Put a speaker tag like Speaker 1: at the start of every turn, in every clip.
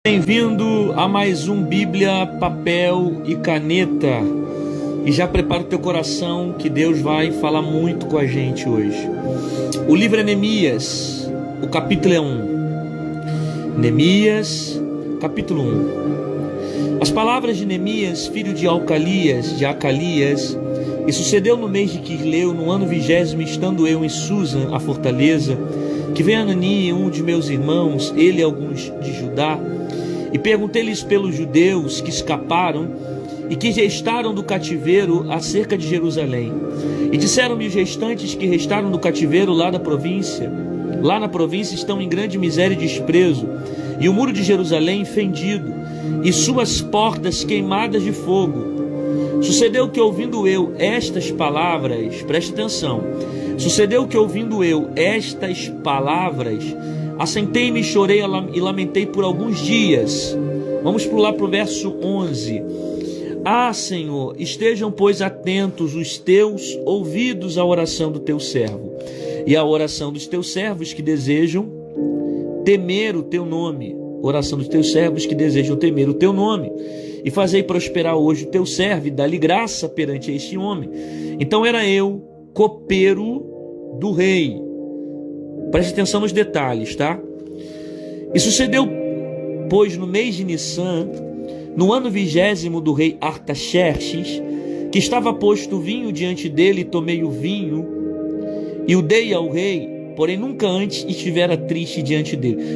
Speaker 1: Bem-vindo a mais um Bíblia, papel e caneta. E já prepara o teu coração que Deus vai falar muito com a gente hoje. O livro é Neemias, o capítulo é 1. Neemias, capítulo 1. As palavras de Neemias, filho de Acalias, e sucedeu no mês de Quisleu, no ano 20º, estando eu em Susa, a fortaleza, que veio Anani, um de meus irmãos, ele e alguns de Judá, e perguntei-lhes pelos judeus que escaparam e que restaram do cativeiro acerca de Jerusalém. E disseram-me os restantes que restaram do cativeiro lá na província estão em grande miséria e desprezo, e o muro de Jerusalém fendido, e suas portas queimadas de fogo. Sucedeu que ouvindo eu estas palavras, preste atenção, sucedeu que ouvindo eu estas palavras, assentei-me e chorei e lamentei por alguns dias. Vamos pular para o verso 11. Ah, Senhor, estejam, pois, atentos os teus ouvidos à oração do teu servo e à oração dos teus servos que desejam temer o teu nome. Oração dos teus servos que desejam temer o teu nome. E fazei prosperar hoje o teu servo e dá-lhe graça perante este homem. Então era eu, copeiro do rei. Preste atenção nos detalhes, tá? E sucedeu, pois, no mês de Nissan, no ano 20º do rei Artaxerxes, que estava posto vinho diante dele, tomei o vinho e o dei ao rei, porém nunca antes estivera triste diante dele.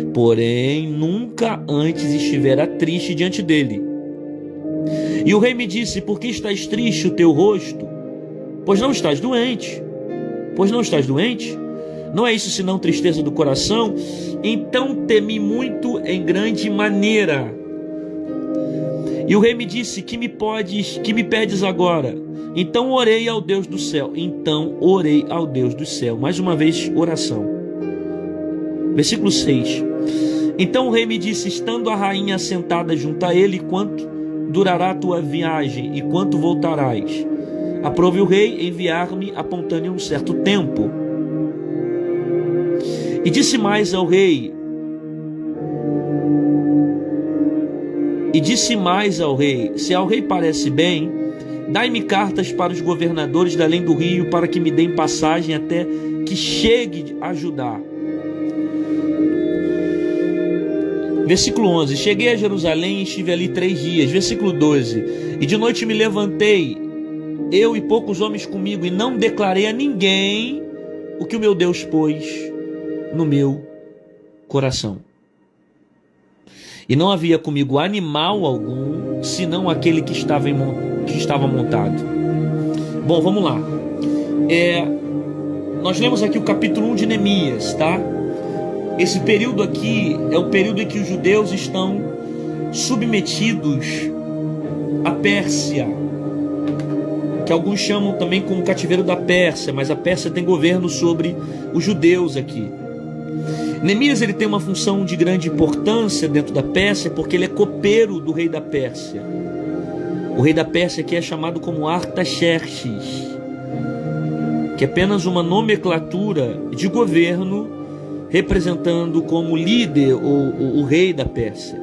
Speaker 1: E o rei me disse: por que estás triste o teu rosto? Pois não estás doente. Não é isso senão tristeza do coração? Então temi muito em grande maneira. E o rei me disse: que me pedes agora? Então orei ao Deus do céu. Mais uma vez, oração. Versículo 6. Então o rei me disse, estando a rainha assentada junto a ele: quanto durará a tua viagem e quanto voltarás? Aprove o rei enviar-me apontando em um certo tempo. E disse mais ao rei, se ao rei parece bem, dai-me cartas para os governadores da além do rio, para que me deem passagem até que chegue a Judá. Versículo 11. Cheguei a Jerusalém e estive ali 3 dias. Versículo 12. E de noite me levantei, eu e poucos homens comigo, e não declarei a ninguém o que o meu Deus pôs no meu coração. E não havia comigo animal algum, senão aquele que estava montado. Bom, vamos lá. Nós lemos aqui o capítulo 1 de Neemias, tá? Esse período aqui é o período em que os judeus estão submetidos à Pérsia, que alguns chamam também como cativeiro da Pérsia, mas a Pérsia tem governo sobre os judeus aqui. Neemias, ele tem uma função de grande importância dentro da Pérsia, porque ele é copeiro do rei da Pérsia. O rei da Pérsia que é chamado como Artaxerxes, que é apenas uma nomenclatura de governo representando como líder o rei da Pérsia.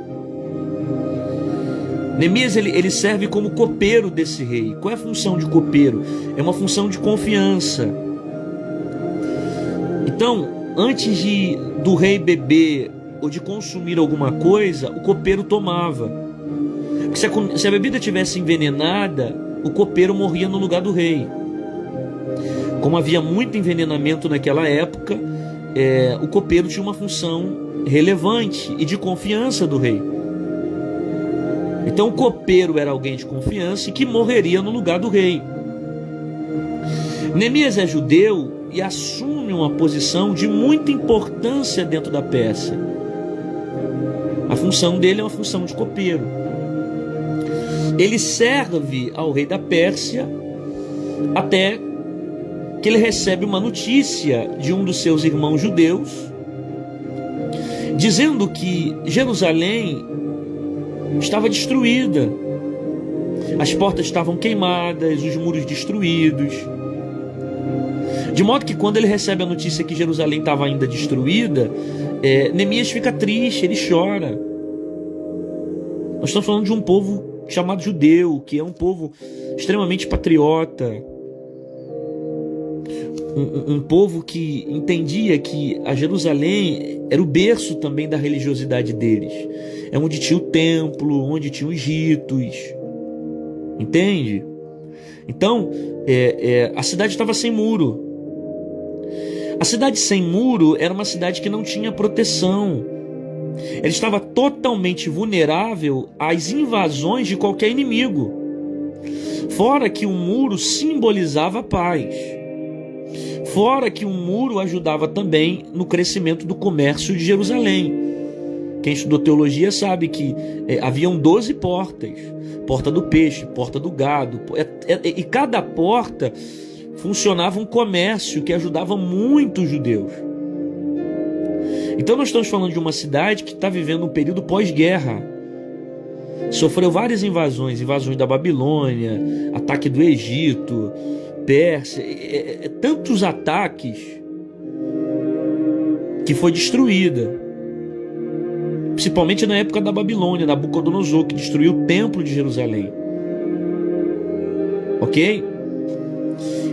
Speaker 1: Neemias, ele serve como copeiro desse rei. Qual é a função de copeiro? É uma função de confiança. Então, antes do rei beber ou de consumir alguma coisa, o copeiro tomava. Porque se a bebida tivesse envenenada, o copeiro morria no lugar do rei. Como havia muito envenenamento naquela época, o copeiro tinha uma função relevante e de confiança do rei. Então o copeiro era alguém de confiança e que morreria no lugar do rei. Neemias é judeu e assume uma posição de muita importância dentro da Pérsia. A função dele é uma função de copeiro. Ele serve ao rei da Pérsia até que ele recebe uma notícia de um dos seus irmãos judeus, dizendo que Jerusalém estava destruída, as portas estavam queimadas, os muros destruídos. De modo que quando ele recebe a notícia que Jerusalém estava ainda destruída, Neemias fica triste, ele chora. Nós estamos falando de um povo chamado judeu, que é um povo extremamente patriota, um povo que entendia que a Jerusalém era o berço também da religiosidade deles. É onde tinha o templo, onde tinha os ritos. Entende? Então, a cidade estava sem muro. A cidade sem muro era uma cidade que não tinha proteção. Ela estava totalmente vulnerável às invasões de qualquer inimigo. Fora que o muro simbolizava a paz. Fora que o muro ajudava também no crescimento do comércio de Jerusalém. Quem estudou teologia sabe que haviam 12 portas. Porta do peixe, porta do gado. E cada porta funcionava um comércio que ajudava muito os judeus. Então nós estamos falando de uma cidade que está vivendo um período pós-guerra. Sofreu várias invasões da Babilônia, ataque do Egito, Pérsia, tantos ataques que foi destruída. Principalmente na época da Babilônia, Nabucodonosor, que destruiu o templo de Jerusalém. Ok?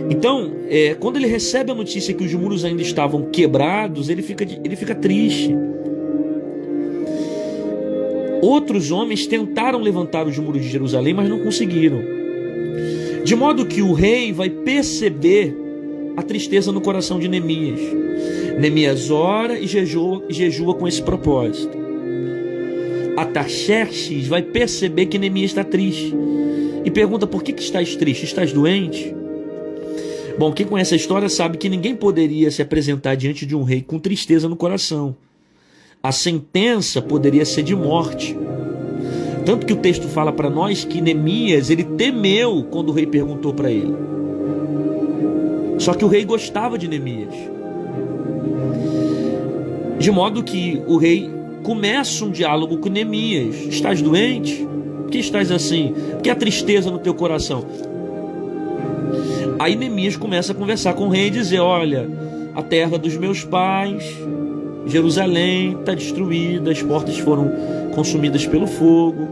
Speaker 1: Então, quando ele recebe a notícia que os muros ainda estavam quebrados, ele fica triste. Outros homens tentaram levantar os muros de Jerusalém, mas não conseguiram. De modo que o rei vai perceber a tristeza no coração de Neemias. Neemias ora e jejua com esse propósito. Artaxerxes vai perceber que Neemias está triste e pergunta: por que estás triste? Estás doente? Bom, quem conhece a história sabe que ninguém poderia se apresentar diante de um rei com tristeza no coração. A sentença poderia ser de morte. Tanto que o texto fala para nós que Neemias, ele temeu quando o rei perguntou para ele. Só que o rei gostava de Neemias. De modo que o rei começa um diálogo com Neemias. Estás doente? Por que estás assim? Por que há tristeza no teu coração? Aí Neemias começa a conversar com o rei e dizer: olha, a terra dos meus pais, Jerusalém, está destruída, as portas foram consumidas pelo fogo.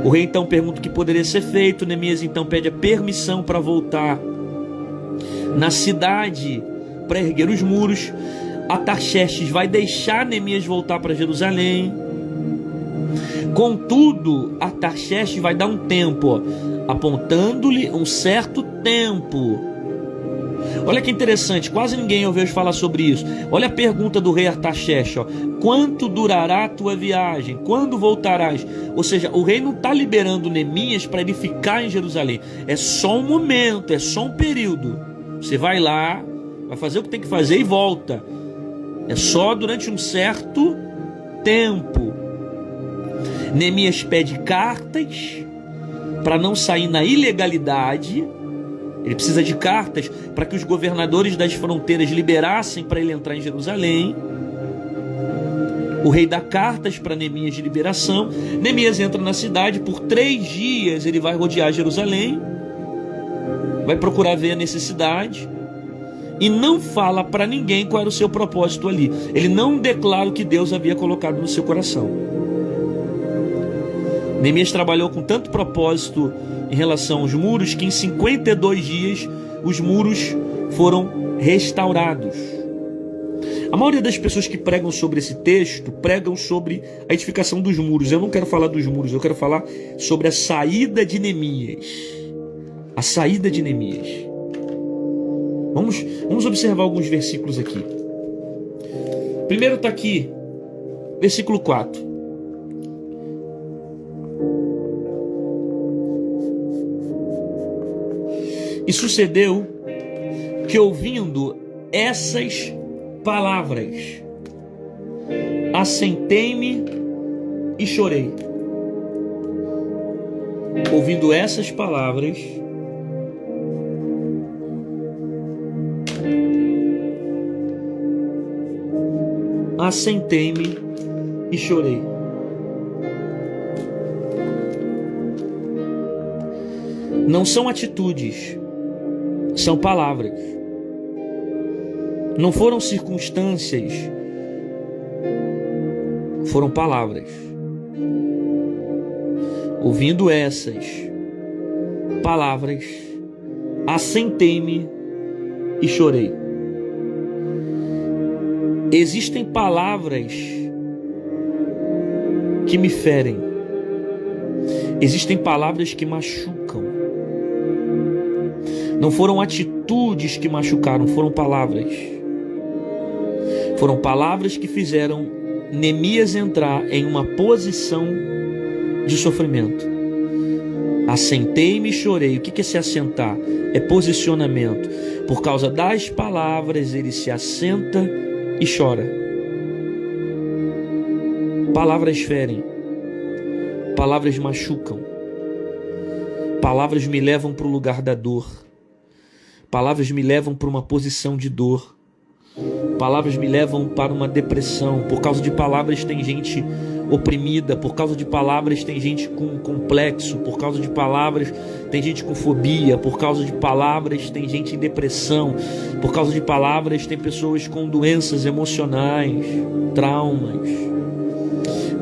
Speaker 1: O rei então pergunta o que poderia ser feito. Neemias então pede a permissão para voltar na cidade para erguer os muros. Artaxerxes vai deixar Neemias voltar para Jerusalém. Contudo, Artaxerxes vai dar um tempo, apontando-lhe um certo tempo. Olha que interessante, quase ninguém ouviu falar sobre isso. Olha a pergunta do rei Artaxerxes: quanto durará a tua viagem? Quando voltarás? Ou seja, o rei não está liberando Neemias para ele ficar em Jerusalém. É só um momento, é só um período. Você vai lá, vai fazer o que tem que fazer e volta. É só durante um certo tempo. Neemias pede cartas para não sair na ilegalidade. Ele precisa de cartas para que os governadores das fronteiras liberassem para ele entrar em Jerusalém. O rei dá cartas para Neemias de liberação. Neemias entra na cidade. Por 3 dias ele vai rodear Jerusalém, vai procurar ver a necessidade e não fala para ninguém qual era o seu propósito ali. Ele não declara o que Deus havia colocado no seu coração. Neemias trabalhou com tanto propósito em relação aos muros que em 52 dias os muros foram restaurados. A maioria das pessoas que pregam sobre esse texto pregam sobre a edificação dos muros. Eu não quero falar dos muros, eu quero falar sobre a saída de Neemias. A saída de Neemias. Vamos observar alguns versículos aqui. Primeiro está aqui, versículo 4. E sucedeu que, ouvindo essas palavras, assentei-me e chorei. Ouvindo essas palavras, assentei-me e chorei. Não são atitudes, são palavras. Não foram circunstâncias, foram palavras. Ouvindo essas palavras, assentei-me e chorei. Existem palavras que me ferem. Existem palavras que machucam. Não foram atitudes que machucaram, foram palavras. Foram palavras que fizeram Neemias entrar em uma posição de sofrimento. Assentei-me e chorei. O que é se assentar? É posicionamento. Por causa das palavras, ele se assenta e chora. Palavras ferem. Palavras machucam. Palavras me levam para o lugar da dor. Palavras me levam para uma posição de dor. Palavras me levam para uma depressão. Por causa de palavras tem gente oprimida. Por causa de palavras tem gente com complexo. Por causa de palavras tem gente com fobia. Por causa de palavras tem gente em depressão. Por causa de palavras tem pessoas com doenças emocionais, traumas.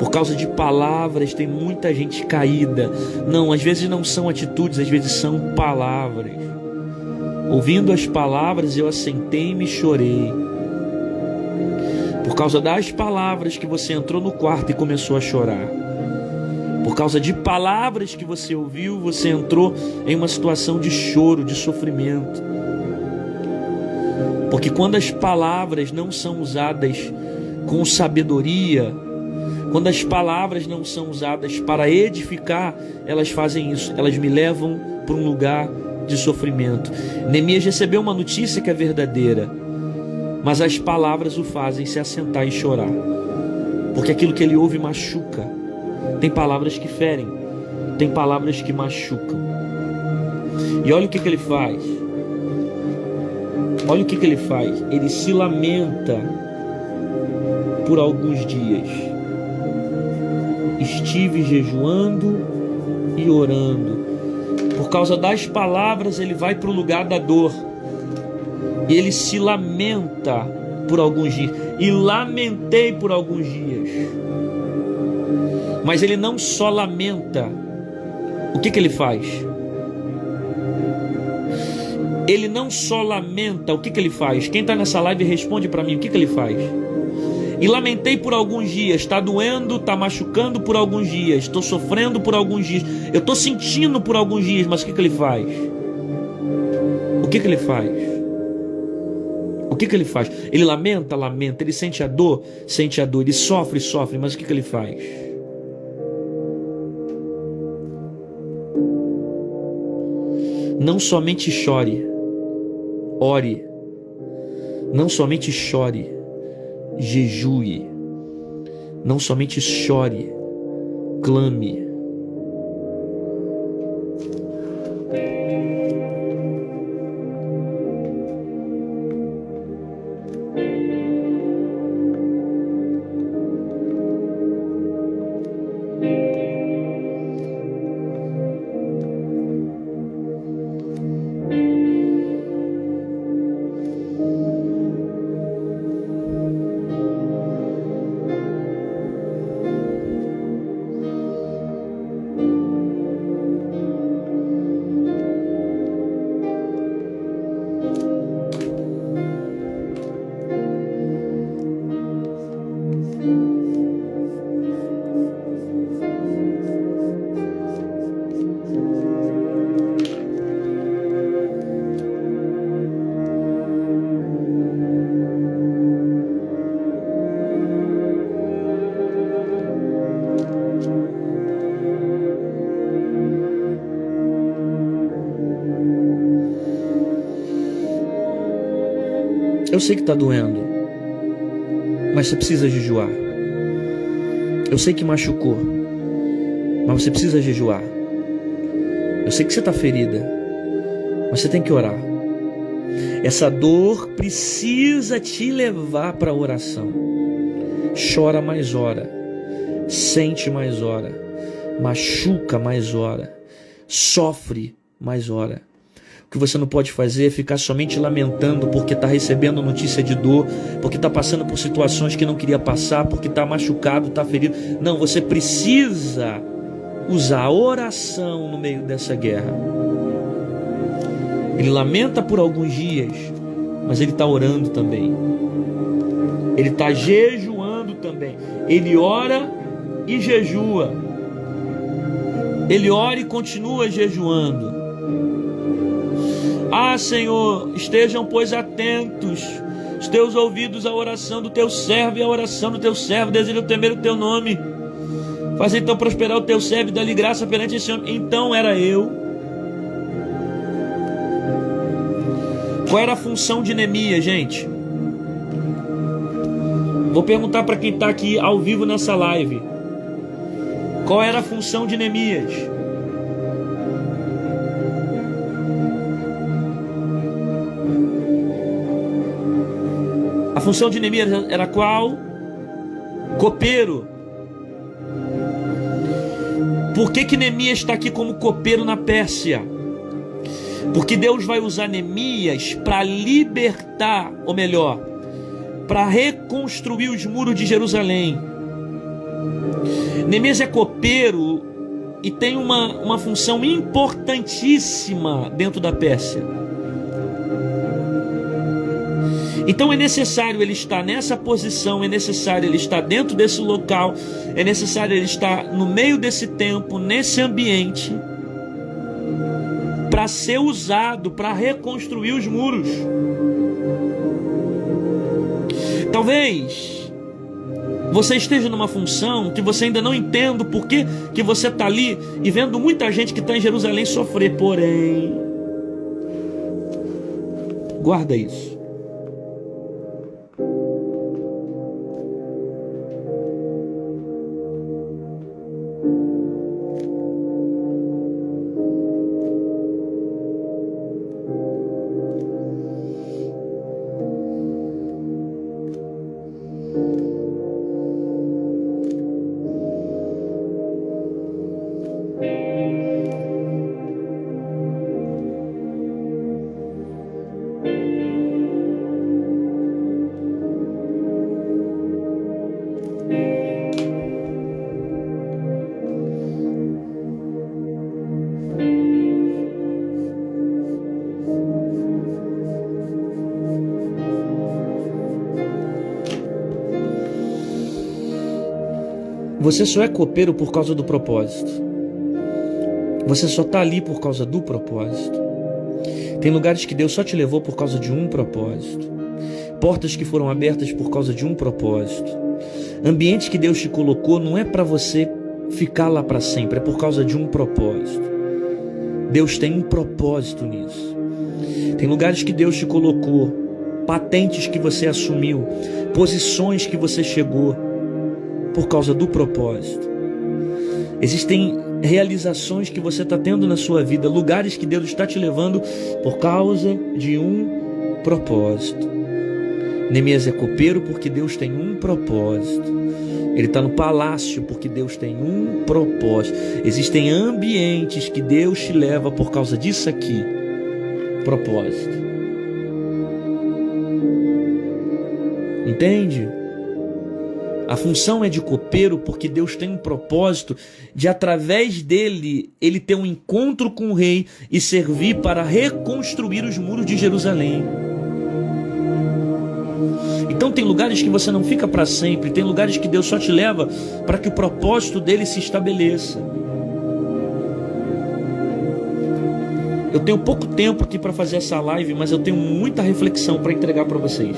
Speaker 1: Por causa de palavras tem muita gente caída. Não, às vezes não são atitudes, às vezes são palavras. Ouvindo as palavras, eu assentei-me e chorei. Por causa das palavras que você entrou no quarto e começou a chorar. Por causa de palavras que você ouviu, você entrou em uma situação de choro, de sofrimento. Porque quando as palavras não são usadas com sabedoria, quando as palavras não são usadas para edificar, elas fazem isso, elas me levam para um lugar de sofrimento. Neemias recebeu uma notícia que é verdadeira, mas as palavras o fazem se assentar e chorar, porque aquilo que ele ouve machuca. Tem palavras que ferem, tem palavras que machucam. E olha o que ele faz. Olha o que ele faz. Ele se lamenta por alguns dias. Estive jejuando e orando. Por causa das palavras, ele vai para o lugar da dor. E ele se lamenta por alguns dias. E lamentei por alguns dias. Mas ele não só lamenta. O que ele faz? Ele não só lamenta. O que ele faz? Quem está nessa live responde para mim. O que ele faz? E lamentei por alguns dias. Está doendo, está machucando por alguns dias. Estou sofrendo por alguns dias. Eu estou sentindo por alguns dias. Mas o que ele faz? O que ele faz? O que ele faz? Ele lamenta, lamenta. Ele sente a dor, sente a dor. Ele sofre, sofre. Mas o que ele faz? Não somente chore, ore. Não somente chore, jejue. Não somente chore, clame. Eu sei que está doendo, mas você precisa jejuar. Eu sei que machucou, mas você precisa jejuar. Eu sei que você está ferida, mas você tem que orar. Essa dor precisa te levar para a oração. Chora mais ora, sente mais ora, machuca mais ora, sofre mais ora. O que você não pode fazer é ficar somente lamentando porque está recebendo notícia de dor, porque está passando por situações que não queria passar, porque está machucado, está ferido. Não, você precisa usar a oração no meio dessa guerra. Ele lamenta por alguns dias, mas ele está orando também. Ele está jejuando também. Ele ora e jejua. Ele ora e continua jejuando. Ah, Senhor, estejam, pois, atentos os teus ouvidos à oração do teu servo e à oração do teu servo. Desejo temer o teu nome. Faz então prosperar o teu servo e dá-lhe graça perante esse homem. Então era eu. Qual era a função de Neemias, gente? Vou perguntar para quem está aqui ao vivo nessa live. Qual era a função de Neemias? A função de Neemias era qual? Copeiro. Por que Neemias está aqui como copeiro na Pérsia? Porque Deus vai usar Neemias para libertar, ou melhor, para reconstruir os muros de Jerusalém. Neemias é copeiro e tem uma função importantíssima dentro da Pérsia. Então é necessário ele estar nessa posição, é necessário ele estar dentro desse local, é necessário ele estar no meio desse tempo, nesse ambiente, para ser usado para reconstruir os muros. Talvez você esteja numa função que você ainda não entenda o porquê que você está ali e vendo muita gente que está em Jerusalém sofrer. Porém, guarda isso. Você só é copeiro por causa do propósito. Você só está ali por causa do propósito. Tem lugares que Deus só te levou por causa de um propósito. Portas que foram abertas por causa de um propósito. Ambientes que Deus te colocou não é para você ficar lá para sempre, é por causa de um propósito. Deus tem um propósito nisso. Tem lugares que Deus te colocou, patentes que você assumiu, posições que você chegou, por causa do propósito. Existem realizações que você está tendo na sua vida, lugares que Deus está te levando por causa de um propósito. Neemias é copeiro porque Deus tem um propósito. Ele está no palácio porque Deus tem um propósito. Existem ambientes que Deus te leva por causa disso aqui. Propósito. Entende? A função é de copeiro porque Deus tem um propósito de, através dele, ele ter um encontro com o rei e servir para reconstruir os muros de Jerusalém. Então tem lugares que você não fica para sempre, tem lugares que Deus só te leva para que o propósito dele se estabeleça. Eu tenho pouco tempo aqui para fazer essa live, mas eu tenho muita reflexão para entregar para vocês.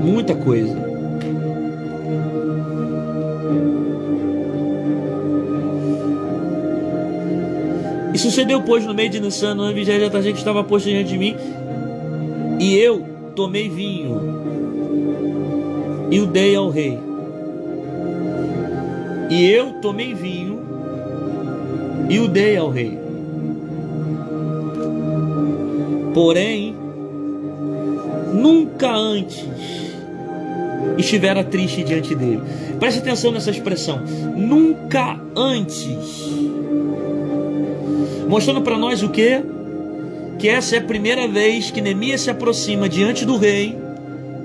Speaker 1: Muita coisa. E sucedeu, pois, no meio de Nissan, no ano 20º, que estava posto diante de mim, e eu tomei vinho e o dei ao rei. E eu tomei vinho e o dei ao rei. Porém, nunca antes estivera triste diante dele. Preste atenção nessa expressão. Nunca antes mostrando para nós o quê? Que essa é a primeira vez que Neemias se aproxima diante do rei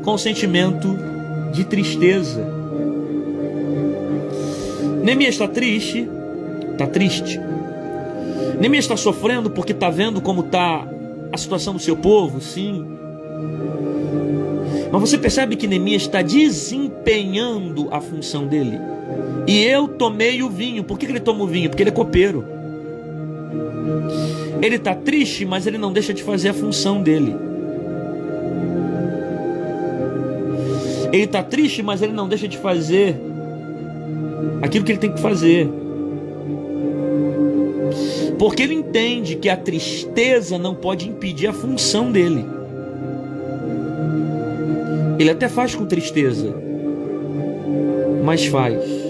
Speaker 1: com sentimento de tristeza. Neemias está triste, está triste. Neemias está sofrendo porque está vendo como está a situação do seu povo, sim. Mas você percebe que Neemias está desempenhando a função dele. E eu tomei o vinho. Por que ele toma o vinho? Porque ele é copeiro. Ele está triste, mas ele não deixa de fazer a função dele. Ele está triste, mas ele não deixa de fazer aquilo que ele tem que fazer. Porque ele entende que a tristeza não pode impedir a função dele. Ele até faz com tristeza, mas faz.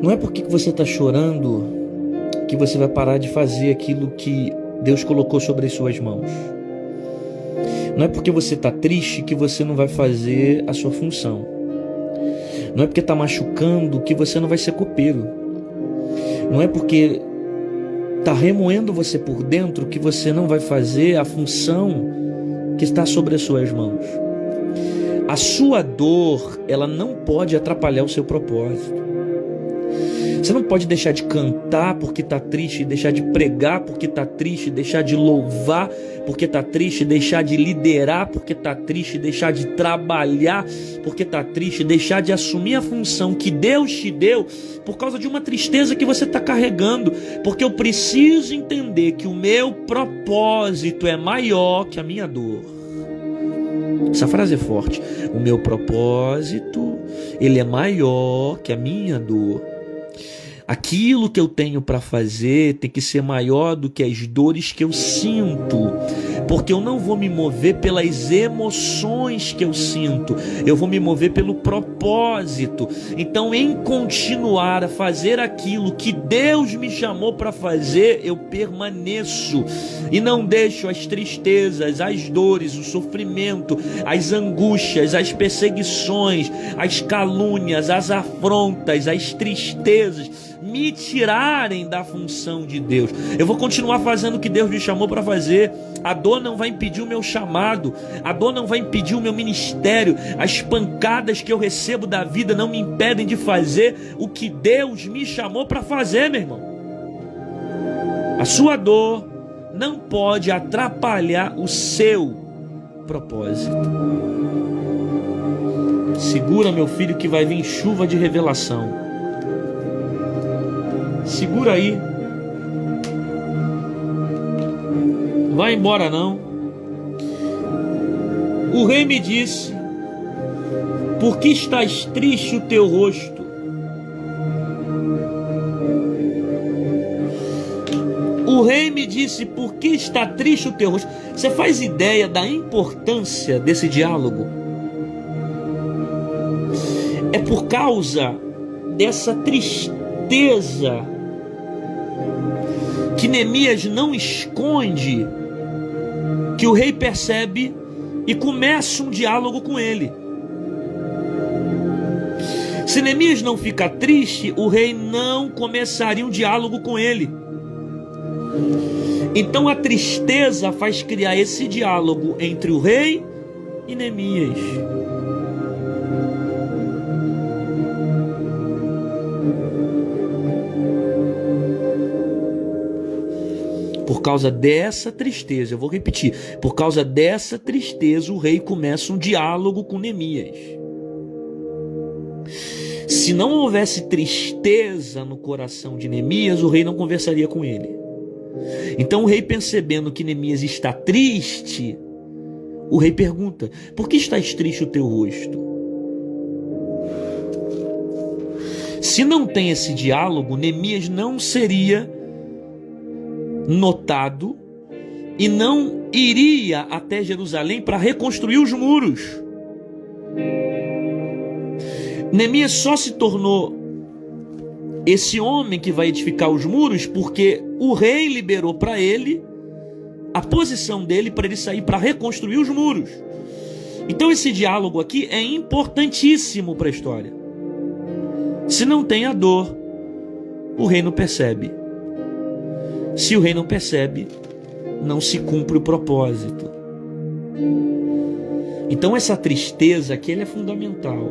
Speaker 1: Não é porque você está chorando que você vai parar de fazer aquilo que Deus colocou sobre as suas mãos. Não é porque você está triste que você não vai fazer a sua função. Não é porque está machucando que você não vai ser copeiro. Não é porque está remoendo você por dentro que você não vai fazer a função que está sobre as suas mãos. A sua dor, ela não pode atrapalhar o seu propósito. Você não pode deixar de cantar porque está triste, deixar de pregar porque está triste, deixar de louvar porque está triste, deixar de liderar porque está triste, deixar de trabalhar porque está triste, deixar de assumir a função que Deus te deu por causa de uma tristeza que você está carregando. Porque eu preciso entender que o meu propósito é maior que a minha dor. Essa frase é forte. O meu propósito, ele é maior que a minha dor. Aquilo que eu tenho para fazer tem que ser maior do que as dores que eu sinto, porque eu não vou me mover pelas emoções que eu sinto, eu vou me mover pelo propósito. Então, em continuar a fazer aquilo que Deus me chamou para fazer, eu permaneço e não deixo as tristezas, as dores, o sofrimento, as angústias, as perseguições, as calúnias, as afrontas, as tristezas me tirarem da função de Deus. Eu vou continuar fazendo o que Deus me chamou para fazer. A dor não vai impedir o meu chamado, a dor não vai impedir o meu ministério, as pancadas que eu recebo da vida não me impedem de fazer o que Deus me chamou para fazer, meu irmão. A sua dor não pode atrapalhar o seu propósito. Segura, meu filho, que vai vir chuva de revelação. Segura aí. Vai embora não. O rei me disse: por que estás triste o teu rosto? O rei me disse: por que está triste o teu rosto? Você faz ideia da importância desse diálogo? É por causa dessa tristeza que Neemias não esconde, que o rei percebe e começa um diálogo com ele. Se Neemias não ficar triste, o rei não começaria um diálogo com ele. Então a tristeza faz criar esse diálogo entre o rei e Neemias. Por causa dessa tristeza, eu vou repetir, por causa dessa tristeza o rei começa um diálogo com Neemias. Se não houvesse tristeza no coração de Neemias, o rei não conversaria com ele. Então o rei, percebendo que Neemias está triste, o rei pergunta: por que estás triste o teu rosto? Se não tem esse diálogo, Neemias não seria notado e não iria até Jerusalém para reconstruir os muros. Neemias só se tornou esse homem que vai edificar os muros porque o rei liberou para ele a posição dele para ele sair para reconstruir os muros. Então esse diálogo aqui é importantíssimo para a história. Se não tem a dor, o rei não percebe. Se o rei não percebe, não se cumpre o propósito. Então essa tristeza aqui ela é fundamental.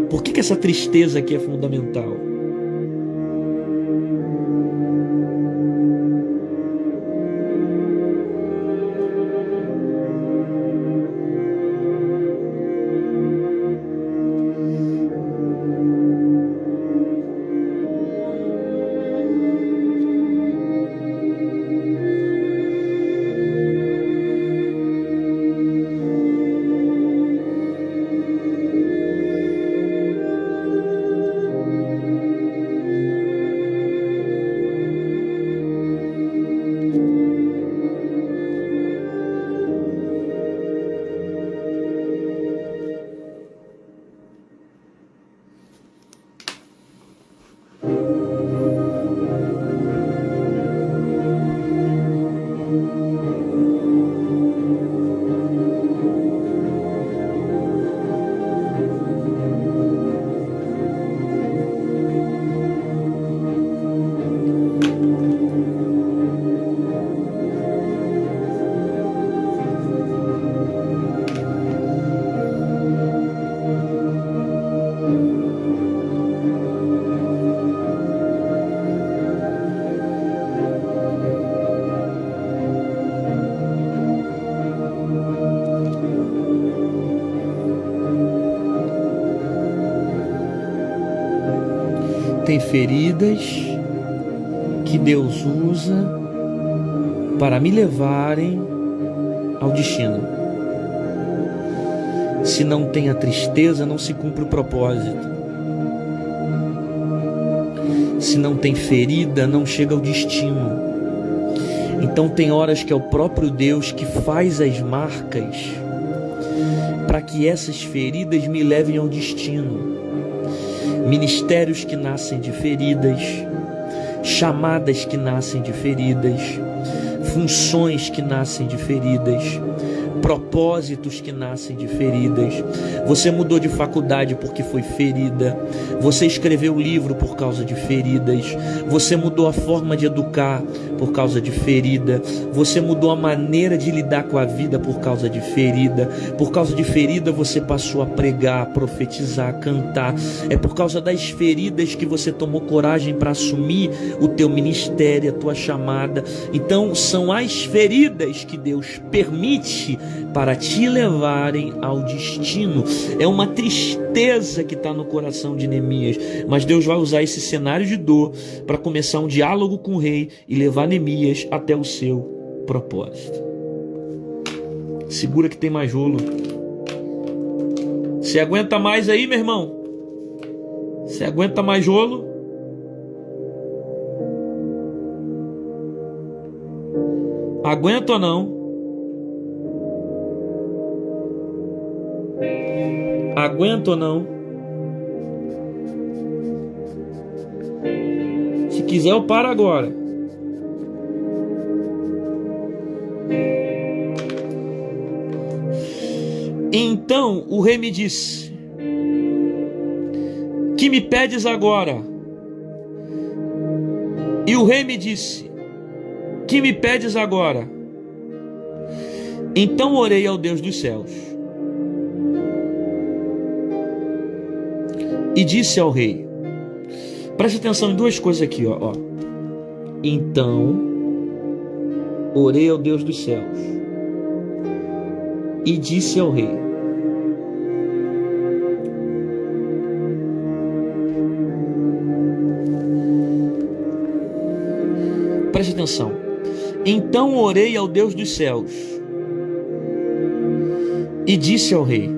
Speaker 1: Por que essa tristeza aqui é fundamental? Tem feridas que Deus usa para me levarem ao destino. Se não tem a tristeza, não se cumpre o propósito. Se não tem ferida, não chega ao destino. Então tem horas que é o próprio Deus que faz as marcas para que essas feridas me levem ao destino. Ministérios que nascem de feridas, chamadas que nascem de feridas, funções que nascem de feridas, propósitos que nascem de feridas. Você mudou de faculdade porque foi ferida. Você escreveu livro por causa de feridas. Você mudou a forma de educar por causa de ferida. Você mudou a maneira de lidar com a vida por causa de ferida. Por causa de ferida você passou a pregar, a profetizar, a cantar. É por causa das feridas que você tomou coragem para assumir o teu ministério, a tua chamada. Então são as feridas que Deus permite para te levarem ao destino. É uma tristeza que está no coração de Neemias, mas Deus vai usar esse cenário de dor para começar um diálogo com o rei e levar Neemias até o seu propósito. Segura que tem mais rolo. Você aguenta mais aí, meu irmão? Você aguenta mais rolo? Aguenta ou não? Aguenta ou não? Se quiser eu paro agora. Então o rei me disse: que me pedes agora? E o rei me disse: que me pedes agora? Então orei ao Deus dos céus e disse ao rei. Preste atenção em duas coisas aqui, ó. Então orei ao Deus dos céus e disse ao rei: preste atenção. Então orei ao Deus dos céus e disse ao rei: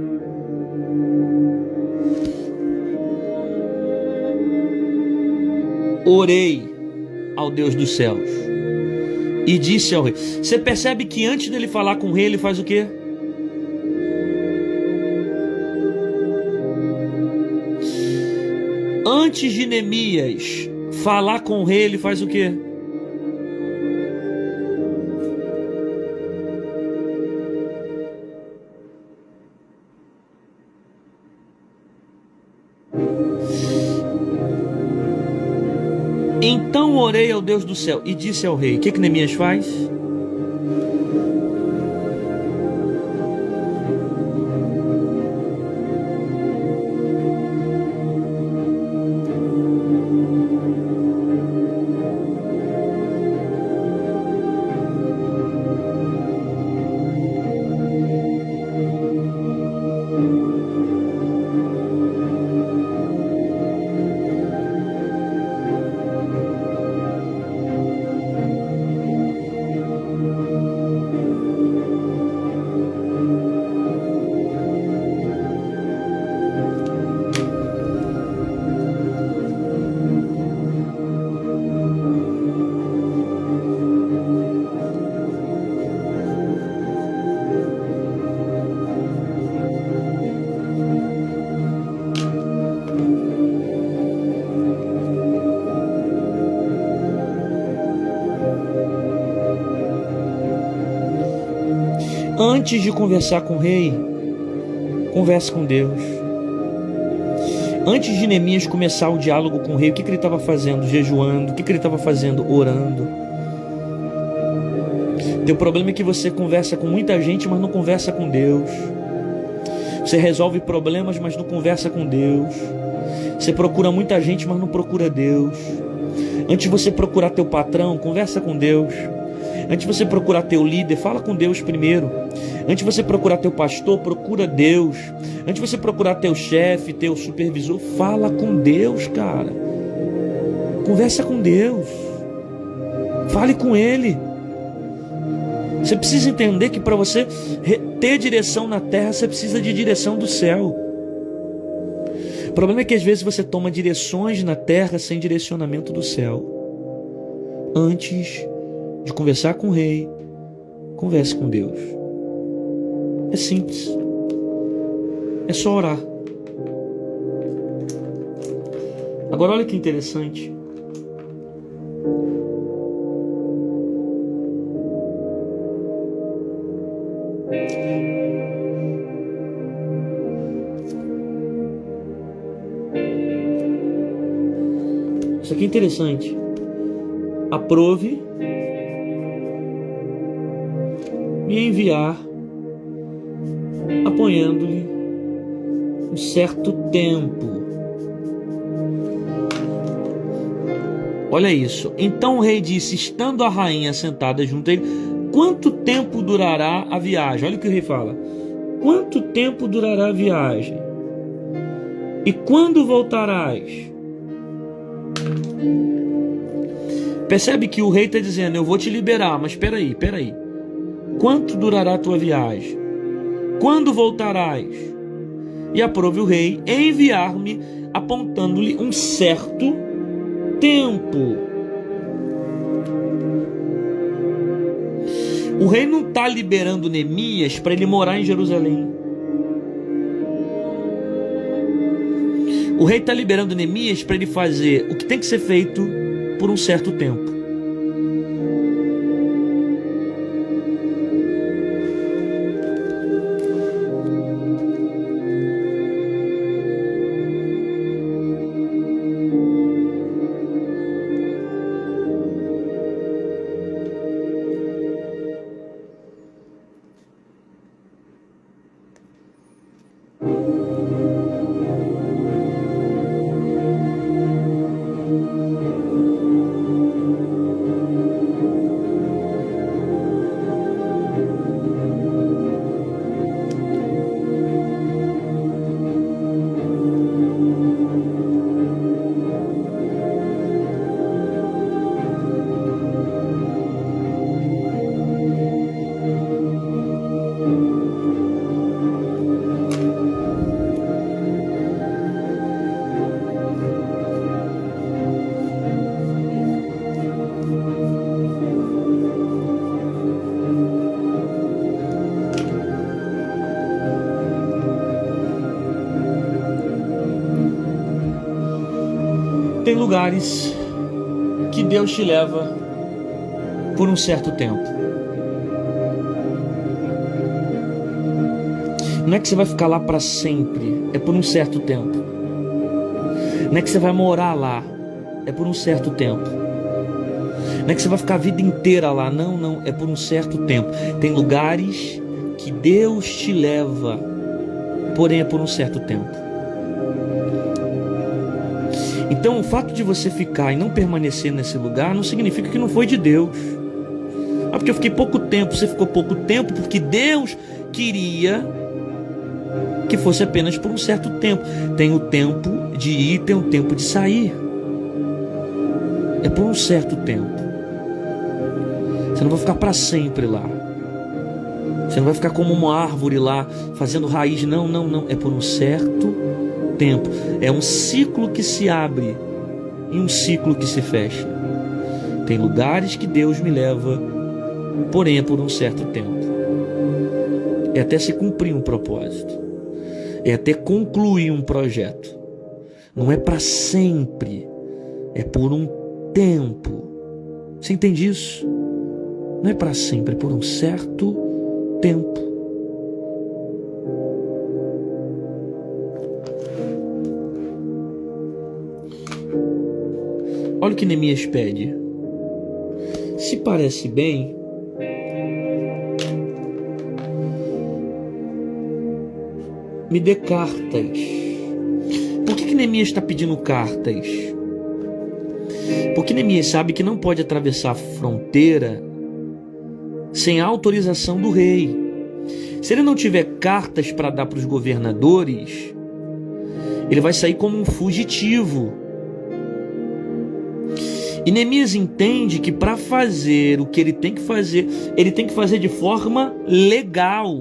Speaker 1: orei ao Deus dos céus e disse ao rei. Você percebe que antes dele falar com o rei, ele faz o quê? Antes de Neemias falar com o rei, ele faz o quê? Então orei ao Deus do céu e disse ao rei. O que Neemias faz? Antes de conversar com o rei, converse com Deus. Antes de Neemias começar o diálogo com o rei, o que ele estava fazendo? Jejuando. O que ele estava fazendo? Orando. Teu problema é que você conversa com muita gente, mas não conversa com Deus. Você resolve problemas, mas não conversa com Deus. Você procura muita gente, mas não procura Deus. Antes de você procurar teu patrão, conversa com Deus. Antes de você procurar teu líder, fala com Deus primeiro. Antes de você procurar teu pastor, procura Deus. Antes de você procurar teu chefe, teu supervisor, fala com Deus, cara. Conversa com Deus. Fale com Ele. Você precisa entender que para você ter direção na terra, você precisa de direção do céu. O problema é que às vezes você toma direções na terra sem direcionamento do céu. Antes de conversar com o rei, converse com Deus. É simples. É só orar. Agora olha que interessante. Isso aqui é interessante. Aprove me enviar, apoiando-lhe um certo tempo. Olha isso. Então o rei disse, estando a rainha sentada junto a ele: quanto tempo durará a viagem? Olha o que o rei fala. Quanto tempo durará a viagem? E quando voltarás? Percebe que o rei está dizendo, eu vou te liberar, mas espera aí. Quanto durará a tua viagem? Quando voltarás? E aprove o rei enviar-me, apontando-lhe um certo tempo. O rei não está liberando Neemias para ele morar em Jerusalém. O rei está liberando Neemias para ele fazer o que tem que ser feito por um certo tempo. Tem lugares que Deus te leva por um certo tempo. Não é que você vai ficar lá para sempre, é por um certo tempo. Não é que você vai morar lá, é por um certo tempo. Não é que você vai ficar a vida inteira lá, não, é por um certo tempo. Tem lugares que Deus te leva, porém é por um certo tempo. Então o fato de você ficar e não permanecer nesse lugar não significa que não foi de Deus. Porque eu fiquei pouco tempo, você ficou pouco tempo porque Deus queria que fosse apenas por um certo tempo. Tem o tempo de ir, tem o tempo de sair. É por um certo tempo. Você não vai ficar para sempre lá. Você não vai ficar como uma árvore lá, fazendo raiz. Não. É por um certo tempo. É um ciclo que se abre e um ciclo que se fecha. Tem lugares que Deus me leva, porém é por um certo tempo. É até se cumprir um propósito. É até concluir um projeto. Não é para sempre. É por um tempo. Você entende isso? Não é para sempre, é por um certo tempo. Olha o que Neemias pede. Se parece bem, me dê cartas. Por que Neemias está pedindo cartas? Porque Neemias sabe que não pode atravessar a fronteira sem a autorização do rei. Se ele não tiver cartas para dar para os governadores, ele vai sair como um fugitivo. E Neemias entende que para fazer o que ele tem que fazer de forma legal.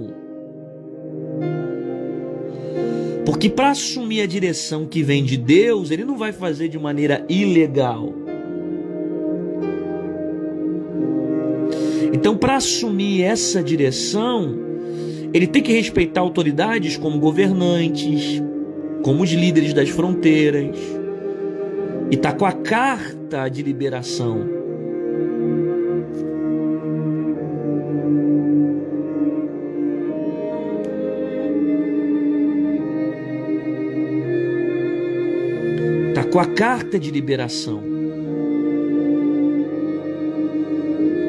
Speaker 1: Porque para assumir a direção que vem de Deus, ele não vai fazer de maneira ilegal. Então, para assumir essa direção, ele tem que respeitar autoridades como governantes, como os líderes das fronteiras, e está com a carta de liberação. Está com a carta de liberação.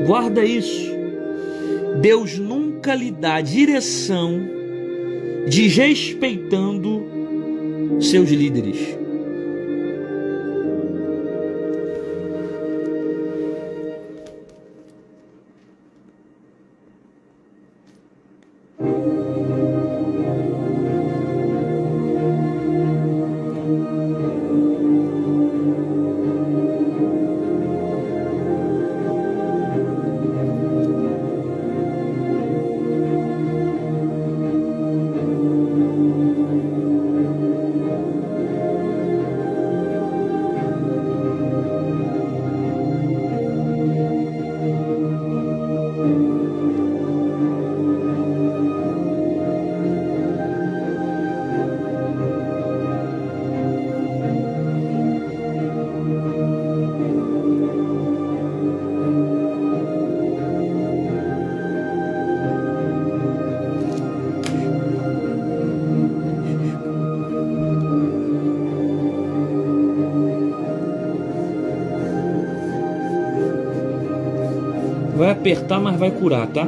Speaker 1: Guarda isso. Deus nunca lhe dá direção desrespeitando seus líderes. Vai apertar, mas vai curar, tá?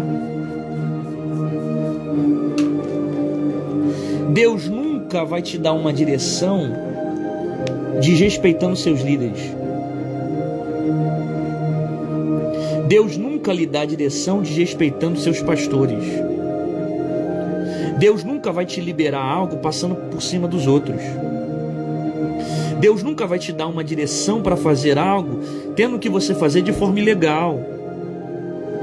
Speaker 1: Deus nunca vai te dar uma direção desrespeitando seus líderes. Deus nunca lhe dá direção desrespeitando seus pastores. Deus nunca vai te liberar algo passando por cima dos outros. Deus nunca vai te dar uma direção para fazer algo tendo que você fazer de forma ilegal,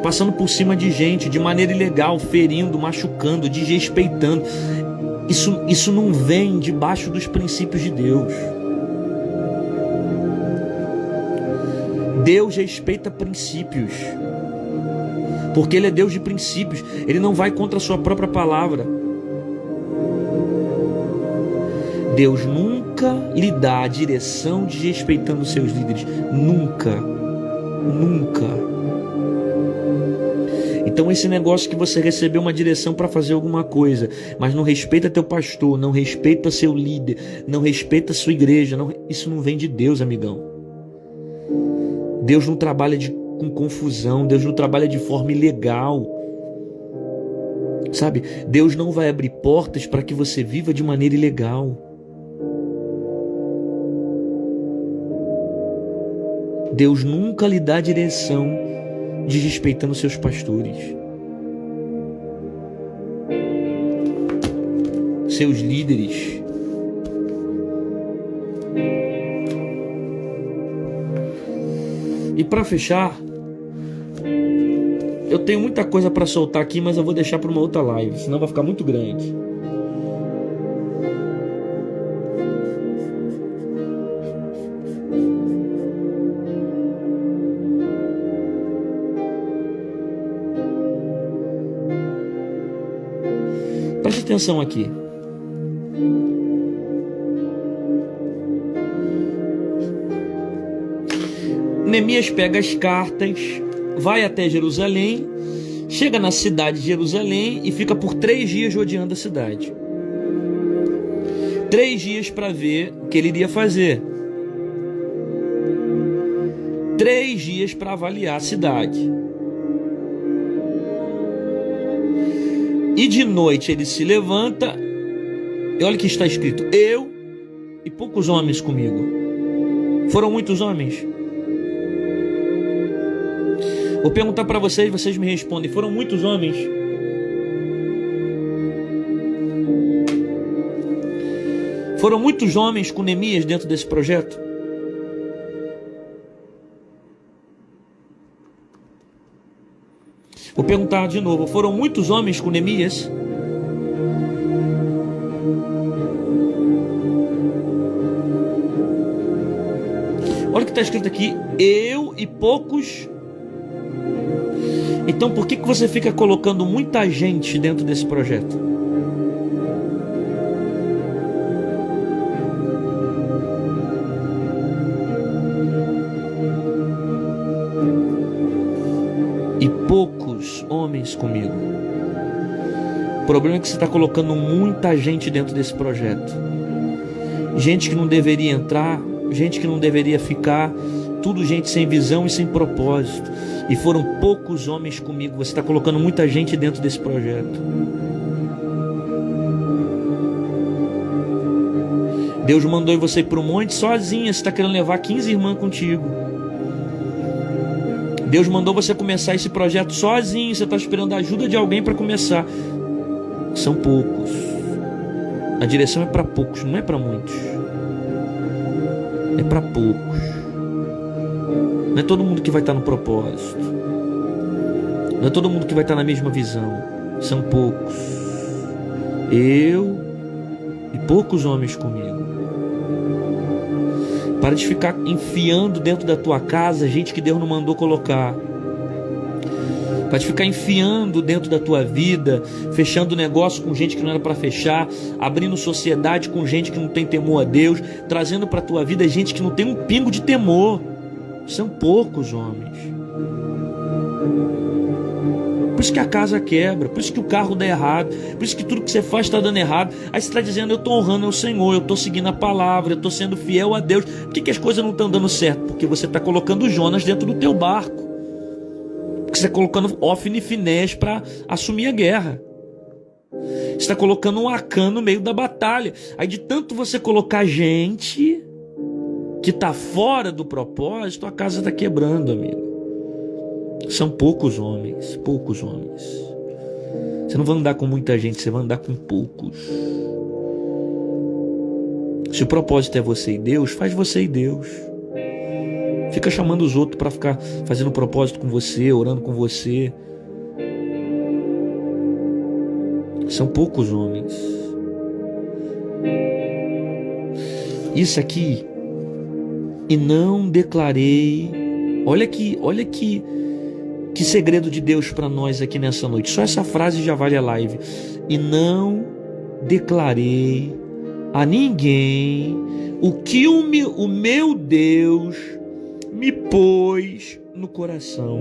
Speaker 1: passando por cima de gente, de maneira ilegal, ferindo, machucando, desrespeitando. Isso não vem debaixo dos princípios de Deus. Deus respeita princípios, porque Ele é Deus de princípios. Ele não vai contra a sua própria palavra. Deus nunca nunca lhe dá a direção desrespeitando seus líderes. Nunca. Então esse negócio que você recebeu uma direção para fazer alguma coisa, mas não respeita teu pastor, não respeita seu líder, não respeita sua igreja, isso não vem de Deus, amigão. Deus não trabalha com confusão, Deus não trabalha de forma ilegal. Sabe? Deus não vai abrir portas para que você viva de maneira ilegal. Deus nunca lhe dá direção desrespeitando seus pastores, seus líderes. E para fechar, eu tenho muita coisa para soltar aqui, mas eu vou deixar para uma outra live, senão vai ficar muito grande. Preste atenção aqui. Neemias pega as cartas, vai até Jerusalém, chega na cidade de Jerusalém e fica por 3 dias rodeando a cidade. 3 dias para ver o que ele iria fazer. 3 dias para avaliar a cidade. E de noite ele se levanta, e olha o que está escrito: eu e poucos homens comigo. Foram muitos homens? Vou perguntar para vocês, vocês me respondem. Foram muitos homens? Foram muitos homens com Neemias dentro desse projeto? Vou perguntar de novo. Foram muitos homens com Neemias? Olha o que está escrito aqui: eu e poucos. Então por que você fica colocando muita gente dentro desse projeto? E poucos homens comigo. O problema é que você está colocando muita gente dentro desse projeto. Gente que não deveria entrar, gente que não deveria ficar, tudo gente sem visão e sem propósito. E foram poucos homens comigo. Você está colocando muita gente dentro desse projeto. Deus mandou você ir para um monte sozinha. Você está querendo levar 15 irmãs contigo. Deus mandou você começar esse projeto sozinho. Você está esperando a ajuda de alguém para começar. São poucos. A direção é para poucos, não é para muitos. É para poucos. Não é todo mundo que vai estar no propósito. Não é todo mundo que vai estar na mesma visão. São poucos. Eu e poucos homens comigo. Para de ficar enfiando dentro da tua casa gente que Deus não mandou colocar. Para de ficar enfiando dentro da tua vida, fechando negócio com gente que não era para fechar, abrindo sociedade com gente que não tem temor a Deus, trazendo para a tua vida gente que não tem um pingo de temor. São poucos homens. Por isso que a casa quebra, por isso que o carro dá errado, por isso que tudo que você faz está dando errado. Aí você está dizendo: eu estou honrando o Senhor, eu estou seguindo a palavra, eu estou sendo fiel a Deus. Por que as coisas não estão dando certo? Porque você está colocando Jonas dentro do teu barco. Porque você está colocando Ofni e Finés para assumir a guerra. Você está colocando um Acã no meio da batalha. Aí de tanto você colocar gente que está fora do propósito, a casa está quebrando, amigo. São poucos homens, poucos homens. Você não vai andar com muita gente, você vai andar com poucos. Se o propósito é você e Deus, faz você e Deus. Fica chamando os outros para ficar fazendo propósito com você, orando com você. São poucos homens. Isso aqui. E não declarei. Olha que segredo de Deus para nós aqui nessa noite. Só essa frase já vale a live. E não declarei a ninguém o que o meu Deus me pôs no coração.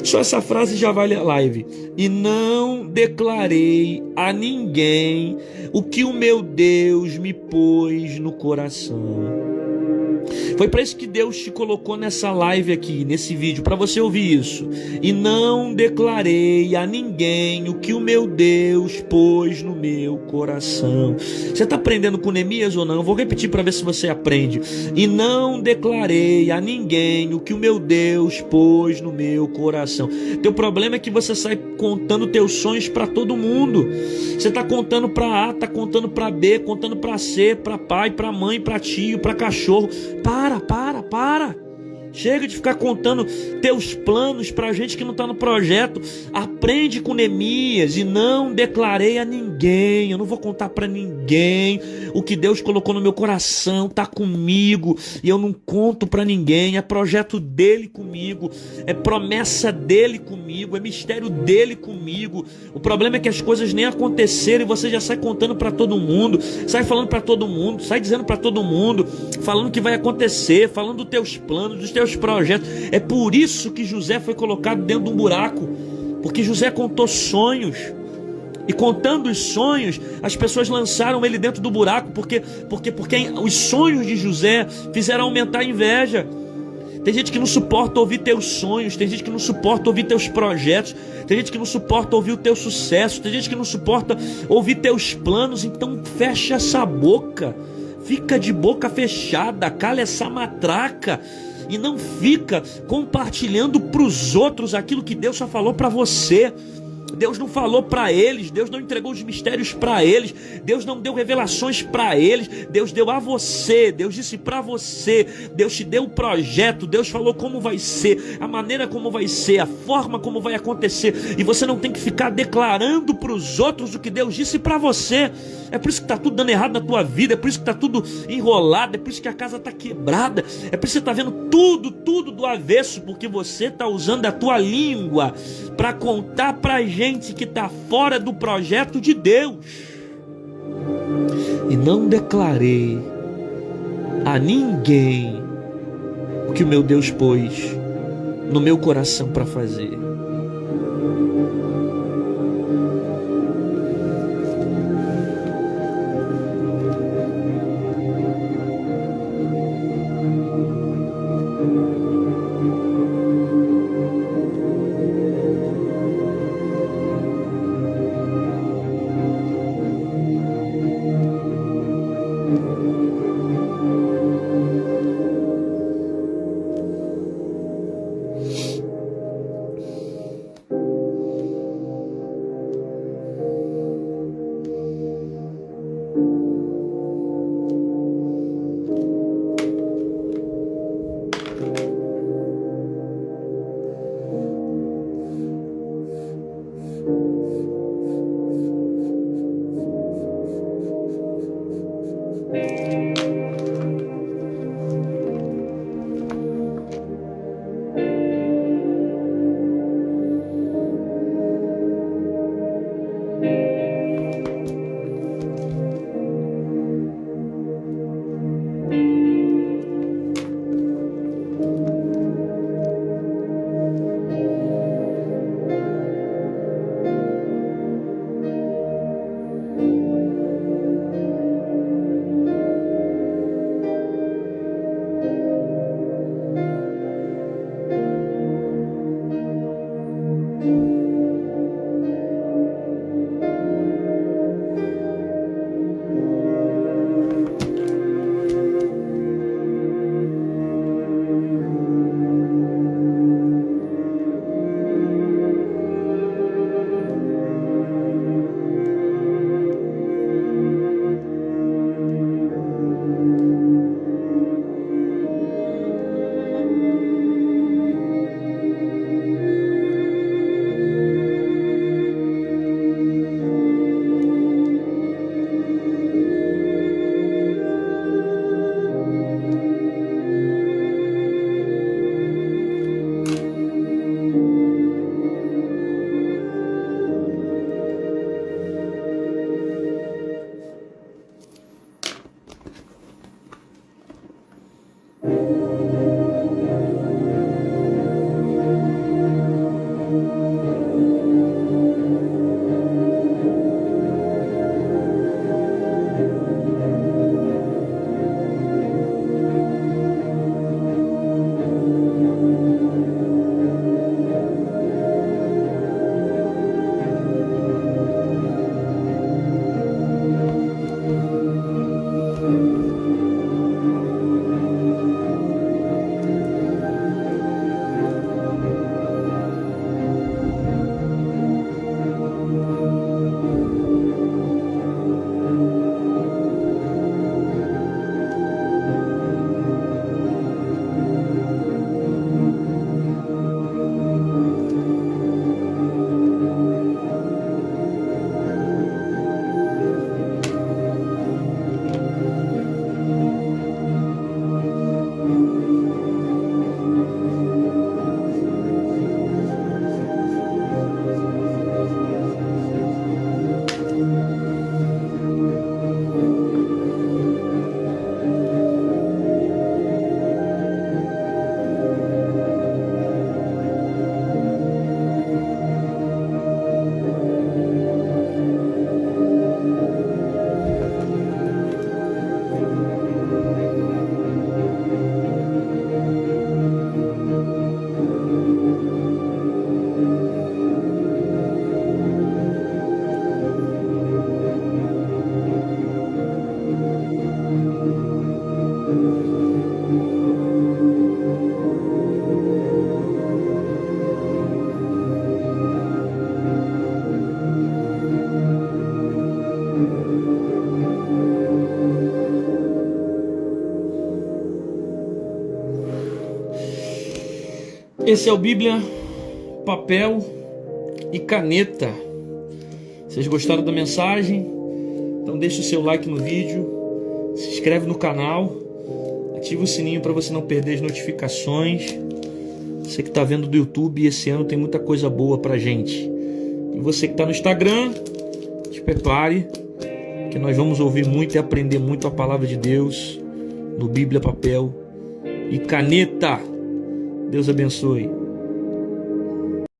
Speaker 1: Só essa frase já vale a live. E não declarei a ninguém o que o meu Deus me pôs no coração. Foi para isso que Deus te colocou nessa live aqui, nesse vídeo, para você ouvir isso. E não declarei a ninguém o que o meu Deus pôs no meu coração. Você está aprendendo com Neemias ou não? Eu vou repetir para ver se você aprende. E não declarei a ninguém o que o meu Deus pôs no meu coração. Teu problema é que você sai contando teus sonhos para todo mundo. Você está contando para A, está contando para B, contando para C, para pai, para mãe, para tio, para cachorro. Para. Chega de ficar contando teus planos para gente que não está no projeto. Aprende com Neemias. E não declarei a ninguém. Eu não vou contar para ninguém o que Deus colocou no meu coração. Está comigo e eu não conto para ninguém. É projeto dele comigo, é promessa dele comigo, é mistério dele comigo. O problema é que as coisas nem aconteceram e você já sai contando para todo mundo, sai falando para todo mundo, sai dizendo para todo mundo, falando que vai acontecer, falando dos teus planos, dos teus projetos. É por isso que José foi colocado dentro de um buraco, porque José contou sonhos. E contando os sonhos, as pessoas lançaram ele dentro do buraco, porque os sonhos de José fizeram aumentar a inveja. Tem gente que não suporta ouvir teus sonhos, tem gente que não suporta ouvir teus projetos, tem gente que não suporta ouvir o teu sucesso, tem gente que não suporta ouvir teus planos. Então fecha essa boca, fica de boca fechada, cala essa matraca. E não fica compartilhando para os outros aquilo que Deus só falou para você. Deus não falou para eles, Deus não entregou os mistérios para eles, Deus não deu revelações para eles, Deus deu a você, Deus disse para você, Deus te deu o projeto, Deus falou como vai ser, a maneira como vai ser, a forma como vai acontecer, e você não tem que ficar declarando para os outros o que Deus disse para você. É por isso que está tudo dando errado na tua vida, é por isso que está tudo enrolado, é por isso que a casa está quebrada, é por isso que você está vendo tudo do avesso, porque você está usando a tua língua para contar para gente que está fora do projeto de Deus. E não declarei a ninguém o que o meu Deus pôs no meu coração para fazer. Esse é o Bíblia, papel e caneta. Vocês gostaram da mensagem? Então deixa o seu like no vídeo, se inscreve no canal, ativa o sininho para você não perder as notificações. Você que está vendo do YouTube, esse ano tem muita coisa boa pra gente. E você que está no Instagram, se prepare, que nós vamos ouvir muito e aprender muito a palavra de Deus no Bíblia, papel e caneta. Deus abençoe.